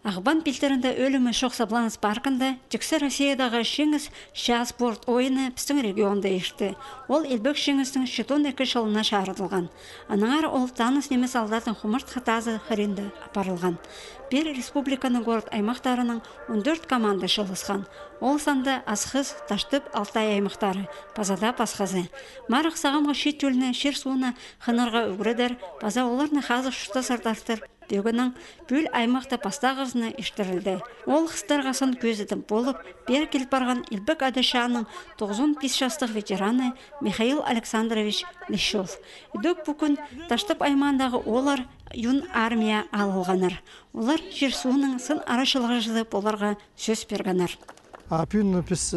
Ағбан пилтерінде өлімі Шоқсабланыс паркында Жүксі Россиядағы шеңіз ша спорт ойыны біздің регионда ешті. Ол елбек шеңіздің 12 жылына шарытылған. Аныңар ол таныс немес алдардың құмырт қатазы хыренді апарылған. Bir республиканың город аймақтарының 14 команда шылысқан. Ол санды Асқыз, Таштып, Алтай аймақтары, Пазада пасқазы. Марық сағамға шет өліні, шер суына қынырға өгредер, Паза оларны қазы шұшта сардартыр. Дегінің бүл аймақта пастағызына іштірілді. Ол қыстарға сын көзідім болып, бер келіп барған Илбек Адашаның 95 жастық ветераны Михаил Александрович Лещев. Дөк бүкін Таштып аймағындағы олар юн армия алылғаныр. Олар жер суының сын арашылығы жылып оларға сөз бергенір. Пүн біз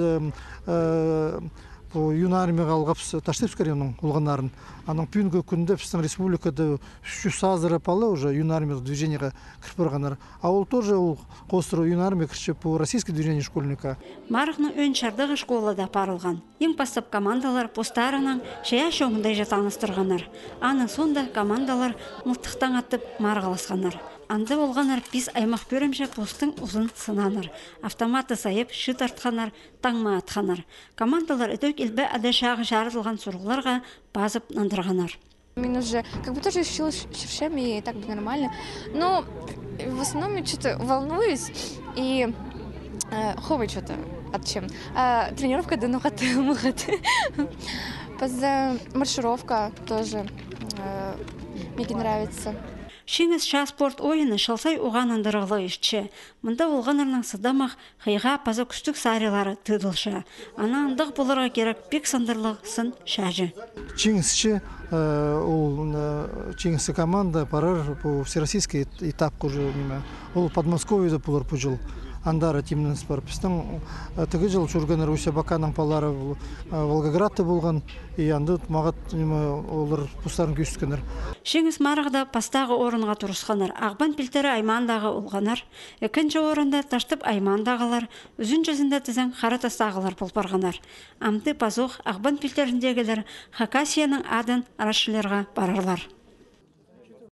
юн армияға алғапс Таштыпск районының ұлғанарын. Аның пүнгі күнді біздің республикада 300 азыры палы уже юн армия движениеға кіріп барғанар. А ол тоже қосыры юн армия кіршіп по российской движению школьника. Марықның өн шардығы школада парылған. Ең бастап командалар постарының шая шоңындай жатаныстырғанар. Аның сонда командалар мұлтықтан аттып марғаласқанар. Анды болғанар біз аймақ көрімші постың ұзын сынаныр. Автоматы сайып, шыт артқанар, таңма атқанар. Командалар өтөк елбе адашағы жарылған сұрғыларға базып нандырғанар. Мен уже как бы тоже училась шершами и так бы нормально. Но в основном я что-то волнуюсь и ховай что-то от чем. Тренировка да нухат мухат. Маршировка тоже мне нравится. Шеңіз ша спорт ойыны шалсай оғанындырылы ішчі. Мұнда олғанырның сыдамақ қиға паза күштік сарилары тұдылшы. Ана андық болырға керек бек сандырлық сын шажы. Чеңізші, чеңізі команда парар по всероссийский этап уже. Ол Подмосковьеда болыр по жыл. Андара тимнен спар. Пістің тігі жыл жүргенер Руся Баканың палары Волгоградты болған. И анды мағат олар пұстарын көстікенер. Шеңіз марығда пастағы орынға тұрысқанар. Ағбан пілтері аймандағы олғанар. Екінші орында Таштып аймандағылар. Үзін жүзінде тізін қара тастағылар болпарғанар. Амты пазуқ Ағбан пілтеріндегілер Хакасияның адын арашыларға барарлар.